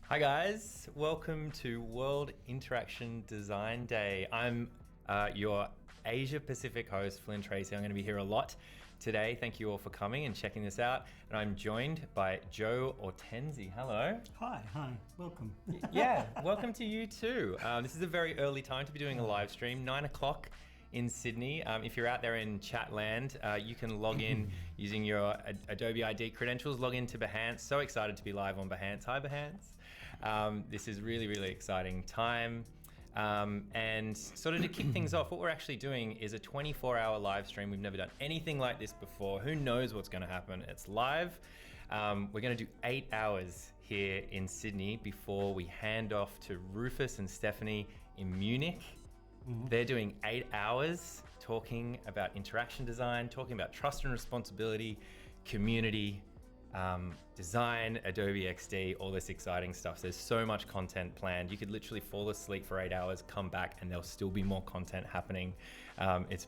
Hi guys, welcome to World Interaction Design Day. I'm your Asia Pacific host, Flyn Tracy. I'm going to be here a lot today. Thank you all for coming and checking this out. And I'm joined by Joe Ortenzi. Hello. Hi, welcome. Yeah, welcome to you too. This is a very early time to be doing a live stream, 9 o'clock in Sydney. If you're out there in Chatland, you can log in using your Adobe ID credentials, log into Behance. So excited to be live on Behance. Hi Behance. This is really exciting time. And sort of to kick things off, what we're actually doing is a 24-hour live stream. We've never done anything like this before. Who knows what's going to happen? It's live. We're going to do 8 hours here in Sydney before we hand off to Rufus and Stephanie in Munich. They're doing 8 hours talking about interaction design, talking about trust and responsibility, community, design, Adobe XD, all this exciting stuff. There's so much content planned. You could literally fall asleep for 8 hours, come back, and there'll still be more content happening. It's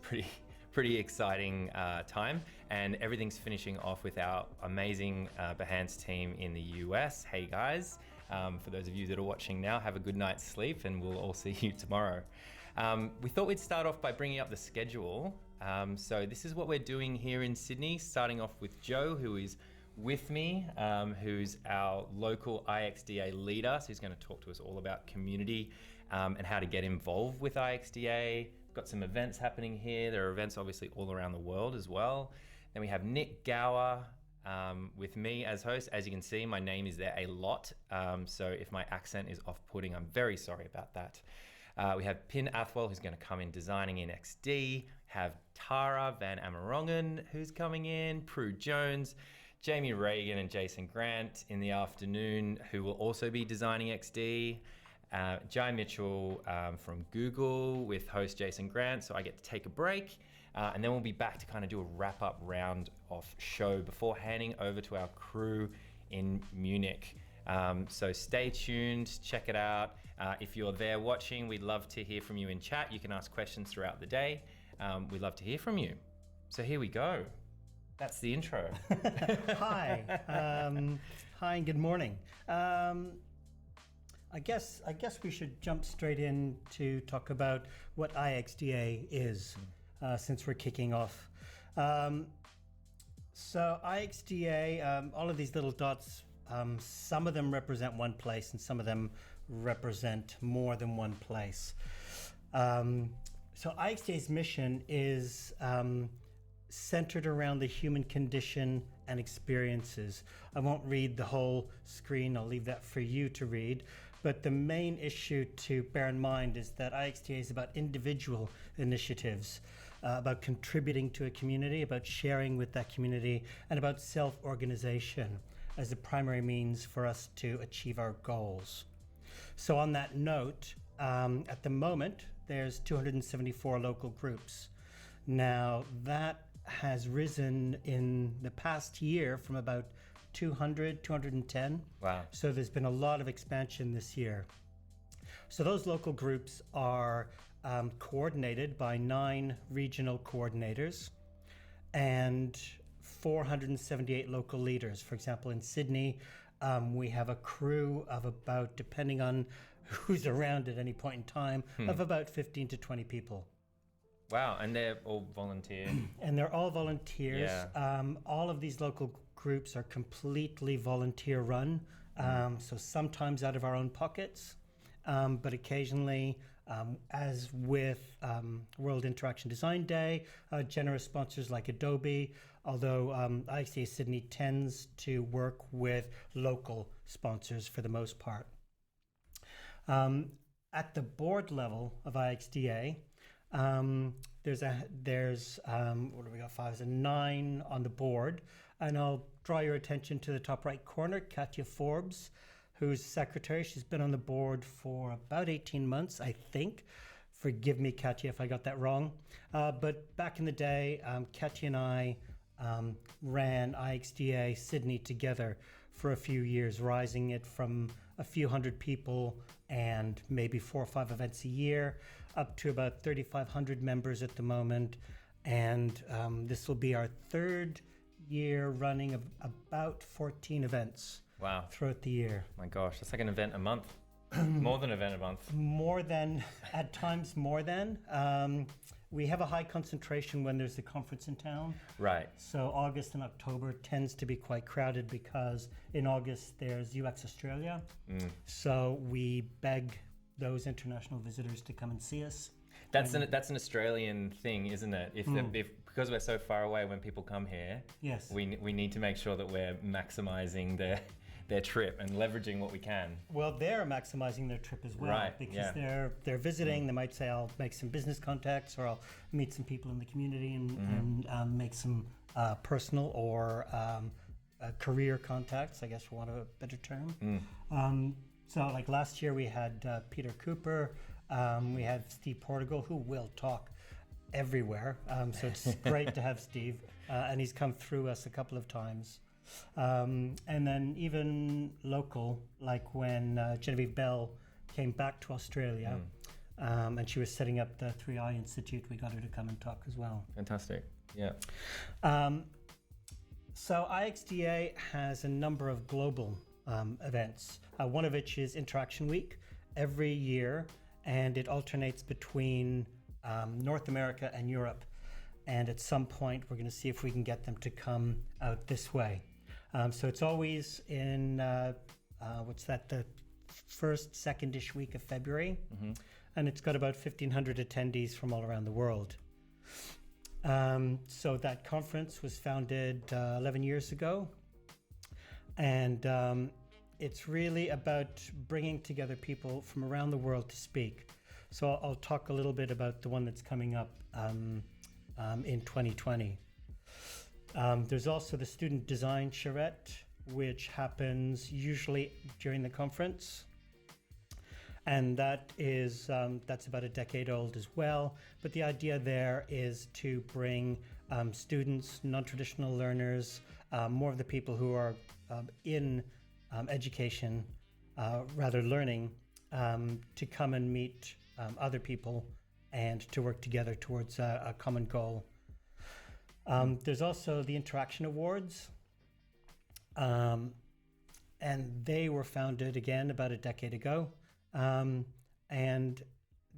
pretty exciting time, and everything's finishing off with our amazing Behance team in the US. Hey guys, for those of you that are watching now, have a good night's sleep, and we'll all see you tomorrow. We thought we'd start off by bringing up the schedule. So this is what we're doing here in Sydney, starting off with Joe, who is with me, who's our local IxDA leader. So he's going to talk to us all about community and how to get involved with IxDA. We've got some events happening here. There are events obviously all around the world as well. Then we have Nick Gower with me as host. As you can see, my name is there a lot. So if my accent is off-putting, I'm very sorry about that. We have Pin Athwell, who's going to come in designing in XD. Have Tara Van Amerongen, who's coming in. Prue Jones, Jamie Reagan and Jason Grant in the afternoon, who will also be designing XD. Jai Mitchell from Google with host Jason Grant. So I get to take a break. And then we'll be back to kind of do a wrap-up round of show before handing over to our crew in Munich. So stay tuned, check it out. If you're there watching, we'd love to hear from you in chat. You can ask questions throughout the day. We'd love to hear from you. So here we go. That's the intro. Hi, hi and good morning. I guess we should jump straight in to talk about what IxDA is, since we're kicking off. So IxDA, all of these little dots, some of them represent one place and some of them represent more than one place. So IxDA's mission is centered around the human condition and experiences. I won't read the whole screen, I'll leave that for you to read. But the main issue to bear in mind is that IxDA is about individual initiatives, about contributing to a community, about sharing with that community, and about self-organization as the primary means for us to achieve our goals. So on that note, at the moment, there's 274 local groups. Now that has risen in the past year from about 200, 210. Wow. So there's been a lot of expansion this year. So those local groups are coordinated by 9 regional coordinators and 478 local leaders. For example, in Sydney, we have a crew of about, depending on who's around at any point in time, of about 15 to 20 people. Wow, and they're all volunteer. And they're all volunteers. Yeah. All of these local groups are completely volunteer run. So sometimes out of our own pockets, but occasionally, as with World Interaction Design Day, generous sponsors like Adobe, although IxDA Sydney tends to work with local sponsors for the most part. At the board level of IxDA, there's what do we got? 5 and 9 on the board, and I'll draw your attention to the top right corner, Katya Forbes, who's secretary. She's been on the board for about 18 months, I think. Forgive me, Katya, if I got that wrong. But back in the day, Katya and I ran IxDA Sydney together for a few years, rising it from a few hundred people and maybe 4 or 5 events a year up to about 3,500 members at the moment. And this will be our 3rd year running of about 14 events Wow. throughout the year. My gosh, that's like an event a month. More than an event a month. More than, at times more than. We have a high concentration when there's a conference in town. Right. So August and October tends to be quite crowded because in August there's UX Australia. So we beg those international visitors to come and see us. That's an Australian thing, isn't it? If because we're so far away, when people come here, Yes. we need to make sure that we're maximizing their trip and leveraging what we can. Well, they're maximizing their trip as well, Right, because yeah. they're visiting. They might say, "I'll make some business contacts, or I'll meet some people in the community and make some personal or career contacts." I guess for want of a better term. So, like last year, we had Peter Cooper. We had Steve Portugal, who will talk everywhere. So it's great to have Steve, and he's come through us a couple of times. And then even local, like when Genevieve Bell came back to Australia, and she was setting up the 3i Institute, we got her to come and talk as well. Fantastic. Yeah. So IxDA has a number of global events, one of which is Interaction Week every year, and it alternates between North America and Europe. And at some point, we're going to see if we can get them to come out this way. So it's always in, the first, second-ish week of February. And it's got about 1,500 attendees from all around the world. So that conference was founded 11 years ago. And it's really about bringing together people from around the world to speak. So I'll talk a little bit about the one that's coming up in 2020. There's also the Student Design Charrette, which happens usually during the conference. And that is, that's about a decade old as well. But the idea there is to bring students, non-traditional learners, more of the people who are in education, rather learning, to come and meet other people and to work together towards a common goal. There's also the Interaction Awards, and they were founded again about a decade ago, and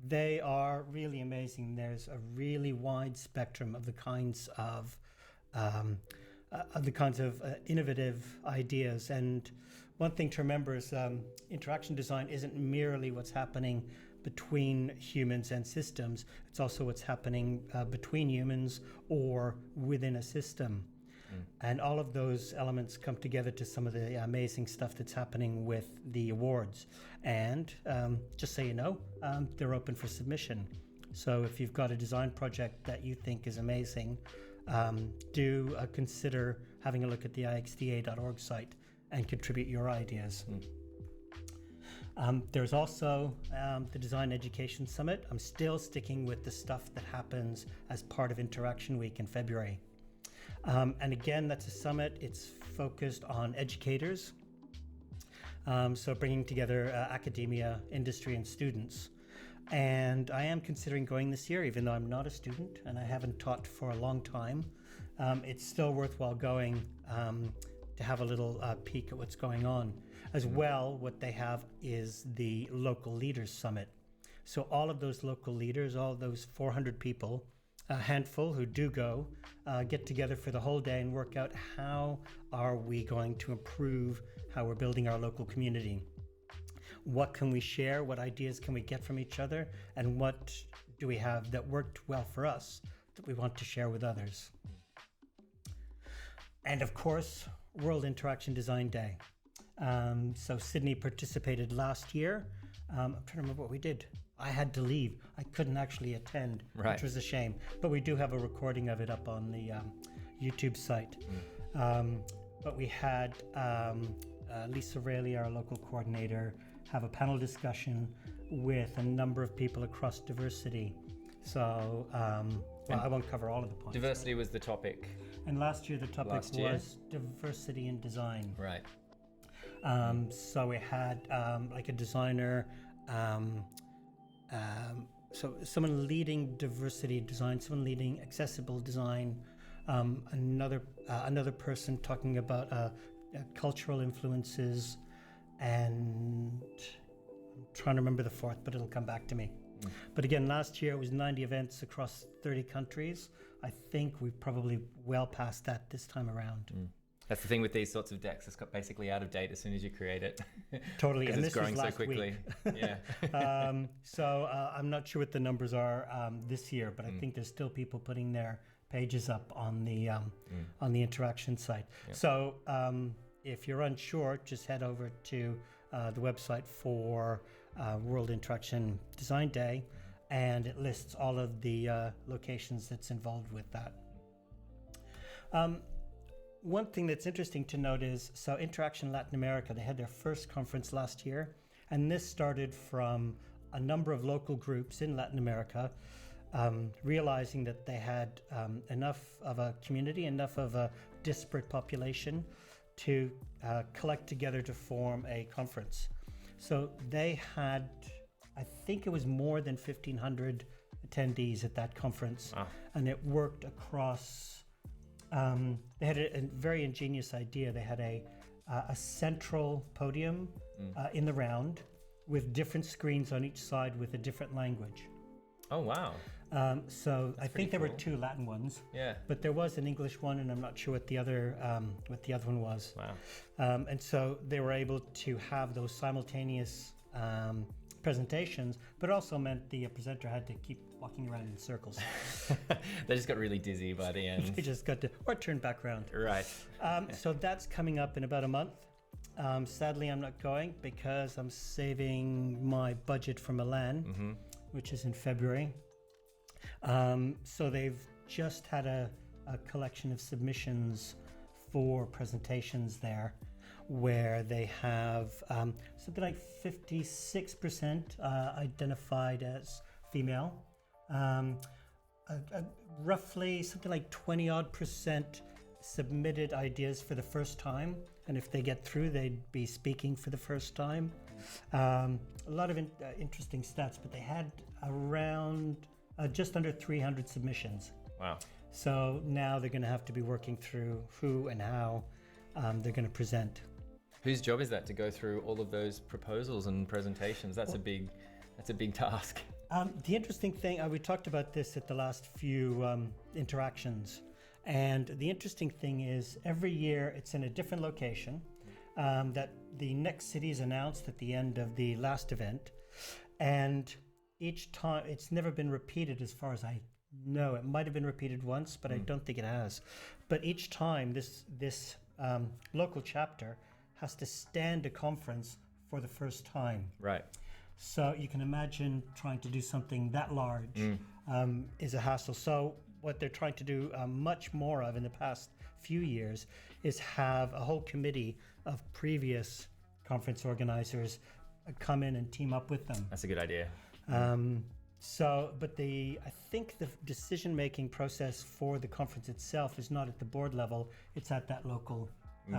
they are really amazing. There's a really wide spectrum of the kinds of innovative ideas. And one thing to remember is interaction design isn't merely what's happening between humans and systems. It's also what's happening between humans or within a system. And all of those elements come together to some of the amazing stuff that's happening with the awards. And just so you know, they're open for submission. So if you've got a design project that you think is amazing, do consider having a look at the IxDA.org site and contribute your ideas. There's also the Design Education Summit. I'm still sticking with the stuff that happens as part of Interaction Week in February. And again, that's a summit. It's focused on educators. So bringing together academia, industry, and students. And I am considering going this year, even though I'm not a student and I haven't taught for a long time. It's still worthwhile going to have a little peek at what's going on. As well, what they have is the Local Leaders Summit. So all of those local leaders, all of those 400 people, a handful who do go, get together for the whole day and work out how are we going to improve how we're building our local community. What can we share? What ideas can we get from each other? And what do we have that worked well for us that we want to share with others? And of course, World Interaction Design Day. So Sydney participated last year. I'm trying to remember what we did. I had to leave. I couldn't actually attend, which was a shame. But we do have a recording of it up on the YouTube site. But we had Lisa Rayleigh, our local coordinator, have a panel discussion with a number of people across diversity. So, I won't cover all of the points. Diversity was the topic. And last year the topic was diversity in design. Right. So we had like a designer, so someone leading diversity design, someone leading accessible design, another person talking about cultural influences, and I'm trying to remember the fourth, but it'll come back to me. But again, last year it was 90 events across 30 countries. I think we've probably well past that this time around. That's the thing with these sorts of decks. It's got basically out of date as soon as you create it. Totally. Because And it's this growing was so last quickly. week. Yeah. So I'm not sure what the numbers are this year, but I think there's still people putting their pages up on the interaction site. Yep. So if you're unsure, just head over to the website for World Interaction Design Day, and it lists all of the locations that's involved with that. One thing that's interesting to note is, so Interaction Latin America, they had their first conference last year, and this started from a number of local groups in Latin America, realizing that they had enough of a community, enough of a disparate population to collect together to form a conference. So they had, I think it was more than 1,500 attendees at that conference. Wow. And it worked across, they had a very ingenious idea. They had a central podium in the round with different screens on each side with a different language. Oh, wow. So I think there were cool. 2 Latin ones, Yeah. but there was an English one, and I'm not sure what the other one was. Wow. And so they were able to have those simultaneous presentations, but also meant the presenter had to keep walking around in circles. They just got really dizzy by the end. They just got to, or turn back around. Right. So that's coming up in about a month. Sadly, I'm not going because I'm saving my budget for Milan, which is in February. So they've just had a collection of submissions for presentations there, where they have something like 56% identified as female, roughly something like 20% submitted ideas for the first time, and if they get through, they'd be speaking for the first time. A lot of interesting stats, but they had around just under 300 submissions. Wow. So now they're going to have to be working through who and how they're going to present. Whose job is that to go through all of those proposals and presentations? That's a big task. The interesting thing, we talked about this at the last few interactions, and the interesting thing is every year it's in a different location, that the next city is announced at the end of the last event, and each time it's never been repeated as far as I know. It might have been repeated once, but I don't think it has. But each time this local chapter has to stand a conference for the first time. Right. So you can imagine trying to do something that large is a hassle. So what they're trying to do much more of in the past few years is have a whole committee of previous conference organizers come in and team up with them. That's a good idea. But I think the decision-making process for the conference itself is not at the board level, it's at that local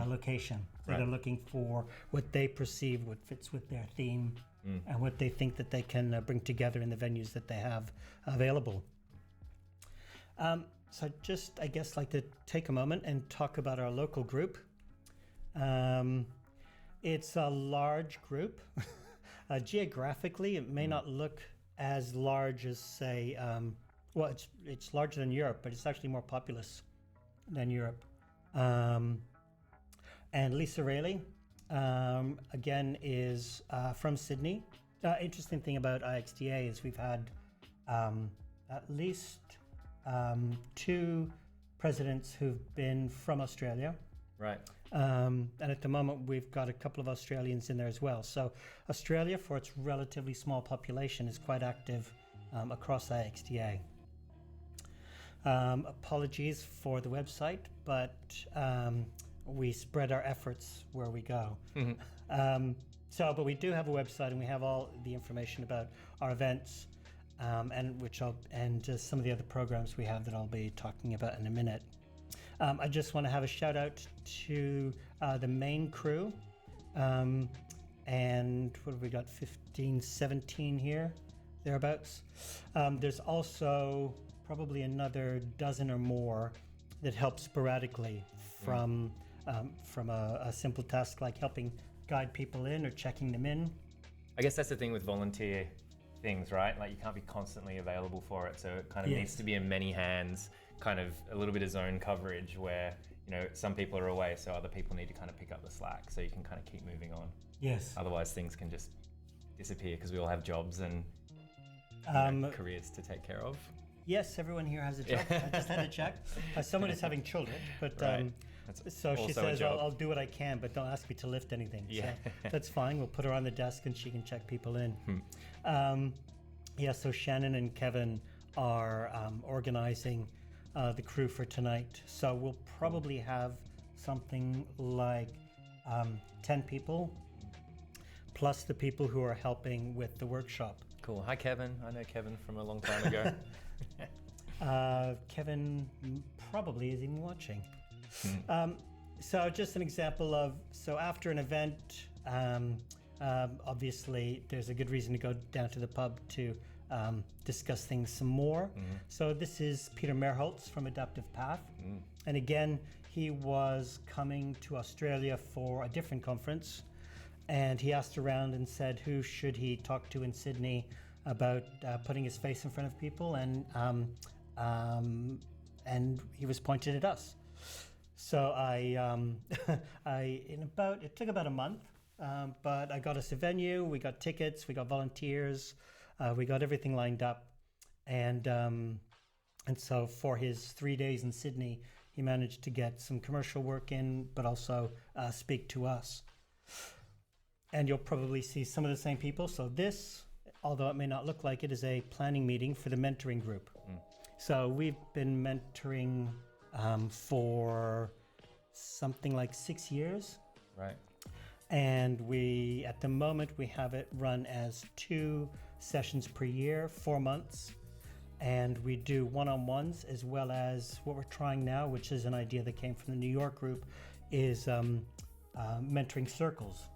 location. So they're looking for what they perceive, what fits with their theme, and what they think that they can bring together in the venues that they have available. So I'd just, I guess, like to take a moment and talk about our local group. It's a large group. Geographically, it may not look as large as, say, it's larger than Europe, but it's actually more populous than Europe. And Lisa Rayleigh, again, is from Sydney. Interesting thing about IxDA is we've had at least 2 presidents who've been from Australia. Right. And at the moment, we've got a couple of Australians in there as well. So Australia, for its relatively small population, is quite active across IxDA. Apologies for the website, but we spread our efforts where we go. But we do have a website, and we have all the information about our events, and just some of the other programs we have that I'll be talking about in a minute. I just want to have a shout out to the main crew, and what have we got, 15, 17 here, thereabouts. There's also probably another dozen or more that help sporadically from from a simple task like helping guide people in or checking them in. I guess that's the thing with volunteer things, right? Like you can't be constantly available for it, so it kind of needs to be in many hands, kind of a little bit of zone coverage where, you know, some people are away, so other people need to kind of pick up the slack so you can kind of keep moving on. Yes. Otherwise things can just disappear because we all have jobs and careers to take care of. Yes, everyone here has a job. I just had to check. Someone is having children, but so she says, I'll do what I can, but don't ask me to lift anything. Yeah. So that's fine. We'll put her on the desk and she can check people in. So Shannon and Kevin are organizing the crew for tonight. So we'll probably have something like 10 people, plus the people who are helping with the workshop. Cool. Hi, Kevin. I know Kevin from a long time ago. Kevin probably is even watching. So just an example of, so after an event, obviously there's a good reason to go down to the pub to discuss things some more. So this is Peter Merholtz from Adaptive Path. And again, he was coming to Australia for a different conference. And he asked around and said, who should he talk to in Sydney about putting his face in front of people? And he was pointed at us. So it took about a month, but I got us a venue, we got tickets, we got volunteers, we got everything lined up. And so for his 3 days in Sydney, he managed to get some commercial work in, but also speak to us. And you'll probably see some of the same people. So this, although it may not look like it, is a planning meeting for the mentoring group. So we've been mentoring for something like 6 years. Right. And at the moment, we have it run as 2 sessions per year, 4 months. And we do one-on-ones as well as what we're trying now, which is an idea that came from the New York group, is mentoring circles.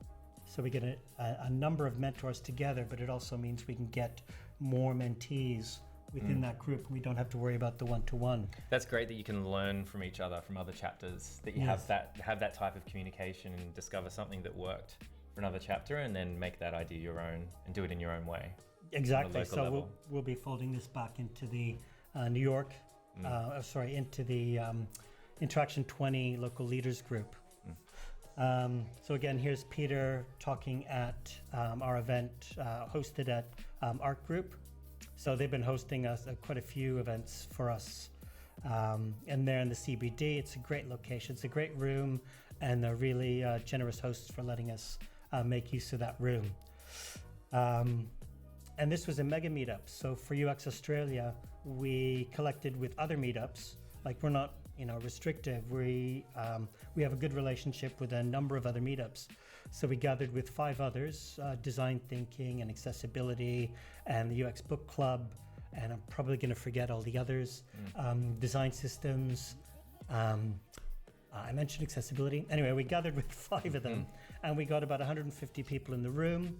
So we get a number of mentors together, but it also means we can get more mentees within that group. We don't have to worry about the one-to-one. That's great that you can learn from each other, from other chapters, that you have that type of communication and discover something that worked for another chapter and then make that idea your own and do it in your own way. Exactly. So we'll be folding this back into the New York, into the Interaction 20 local leaders group. So again, here's Peter talking at our event hosted at Art Group. So they've been hosting us quite a few events for us. And they're in the CBD. It's a great location. It's a great room. And they're really generous hosts for letting us make use of that room. And this was a mega meetup. So for UX Australia, we collected with other meetups. Like we're not restrictive. We have a good relationship with a number of other meetups. So we gathered with 5 others, design thinking and accessibility and the UX book club. And I'm probably going to forget all the others. Design systems. I mentioned accessibility. Anyway, we gathered with 5 of them and we got about 150 people in the room.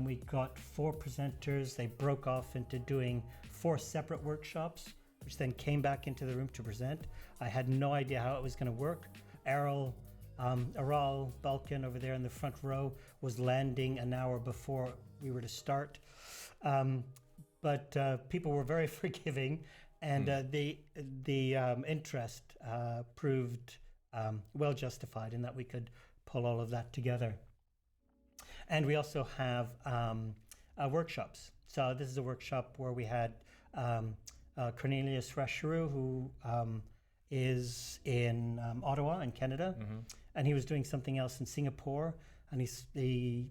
We got 4 presenters. They broke off into doing 4 separate workshops, which then came back into the room to present. I had no idea how it was going to work. Aral Balkan over there in the front row was landing an hour before we were to start. But people were very forgiving, and the interest proved well justified in that we could pull all of that together. And we also have workshops. So this is a workshop where we had Cornelius Rasharu, who is in Ottawa in Canada, and he was doing something else in Singapore, and he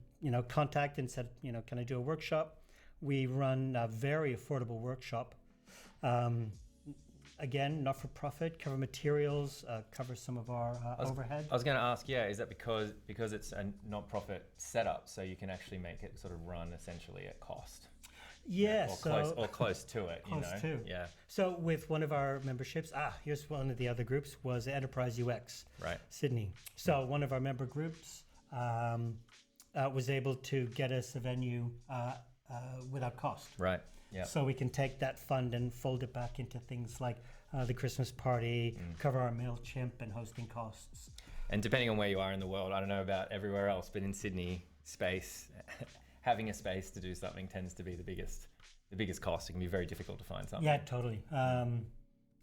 contacted and said, can I do a workshop? We run a very affordable workshop. Again, not for profit, cover materials, cover some of our overhead. I was going to ask, is that because it's a not-profit setup, so you can actually make it sort of run essentially at cost? Yes, or close to it. Yeah. So with one of our memberships, here's one of the other groups was Enterprise UX, right? Sydney. So one of our member groups was able to get us a venue without cost. Right. Yeah. So we can take that fund and fold it back into things like the Christmas party, cover our MailChimp and hosting costs. And depending on where you are in the world, I don't know about everywhere else, but in Sydney, space, having a space to do something tends to be the biggest cost. It can be very difficult to find something. Yeah, totally.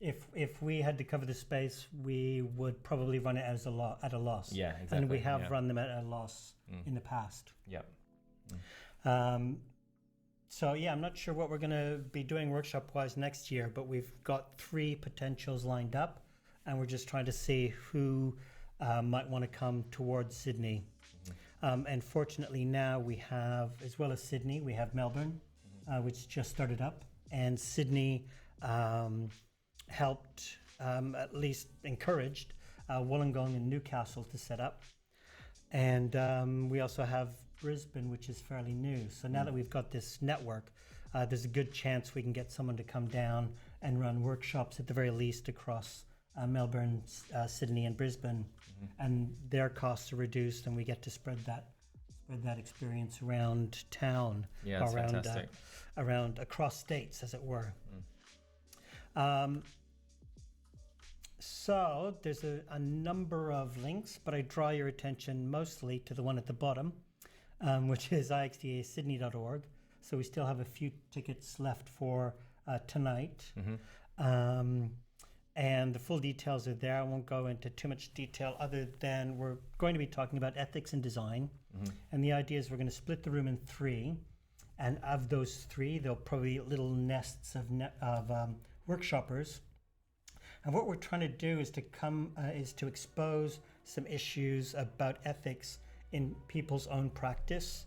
If we had to cover the space, we would probably run it as at a loss. Yeah, exactly. And we have run them at a loss in the past. Yep. So yeah, I'm not sure what we're going to be doing workshop-wise next year, but we've got 3 potentials lined up, and we're just trying to see who might want to come towards Sydney. And fortunately now we have, as well as Sydney, we have Melbourne, which just started up, and Sydney helped, at least encouraged, Wollongong and Newcastle to set up. And we also have Brisbane, which is fairly new. So now that we've got this network, there's a good chance we can get someone to come down and run workshops at the very least across Melbourne, Sydney, and Brisbane, and their costs are reduced, and we get to spread that experience around town, around across states, as it were. So there's a number of links, but I draw your attention mostly to the one at the bottom, which is IxDASydney.org. So we still have a few tickets left for tonight. And the full details are there. I won't go into too much detail other than we're going to be talking about ethics and design. And the idea is we're going to split the room in 3. And of those 3, there'll probably be little nests of workshoppers. And what we're trying to do is to expose some issues about ethics in people's own practice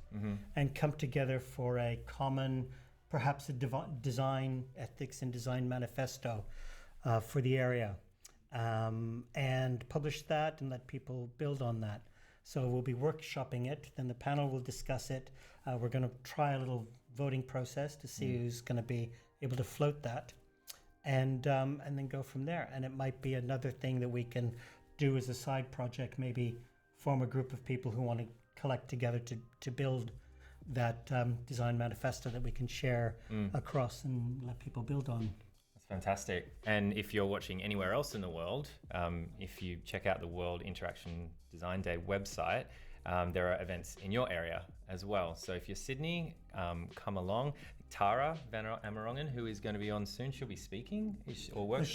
and come together for a common, perhaps a design ethics and design manifesto for the area, and publish that and let people build on that. So we'll be workshopping it, then the panel will discuss it. We're going to try a little voting process to see who's going to be able to float that, and then go from there. And it might be another thing that we can do as a side project, maybe form a group of people who want to collect together to build that design manifesto that we can share across and let people build on. Fantastic. And if you're watching anywhere else in the world, if you check out the World Interaction Design Day website, there are events in your area as well. So if you're Sydney, come along. Tara Van Amerongen, who is going to be on soon, she'll be speaking or working.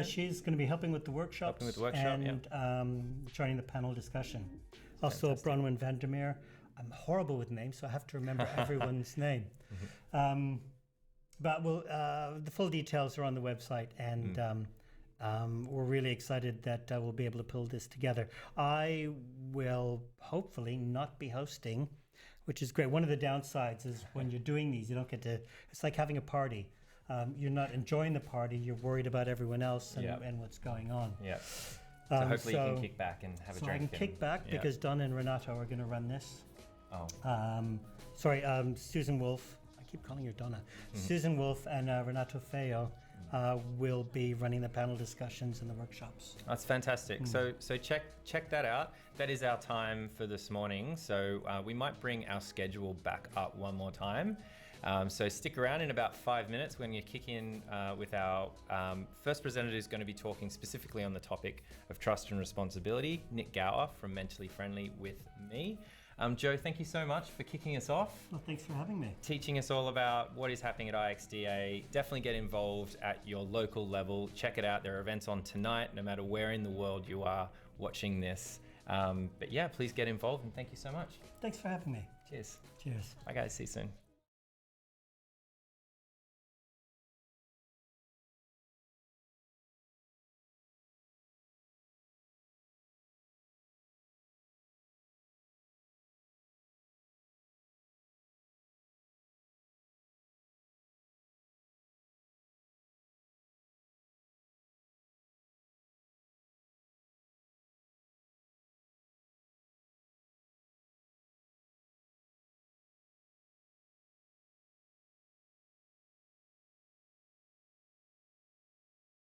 She's going to be helping with the workshops and joining the panel discussion. Also, fantastic. Bronwyn Vandermeer. I'm horrible with names, so I have to remember everyone's name. But the full details are on the website, and we're really excited that we'll be able to pull this together. I will hopefully not be hosting, which is great. One of the downsides is when you're doing these, you don't get to, it's like having a party. You're not enjoying the party, you're worried about everyone else and what's going on. Yeah. So hopefully you can kick back and have a drink. So I can kick back because Donna and Renato are going to run this. Susan Wolf. Keep calling her Donna. Susan Wolf and Renato Feo will be running the panel discussions and the workshops. That's fantastic. So check that out. That is our time for this morning. So we might bring our schedule back up one more time. So stick around in about 5 minutes when you kick in with our first presenter, who's going to be talking specifically on the topic of trust and responsibility, Nick Gower from Mentally Friendly with me. Joe, thank you so much for kicking us off. Well, thanks for having me. Teaching us all about what is happening at IxDA. Definitely get involved at your local level. Check it out. There are events on tonight, no matter where in the world you are watching this. But yeah, please get involved, and thank you so much. Thanks for having me. Cheers. Cheers. Bye guys, see you soon.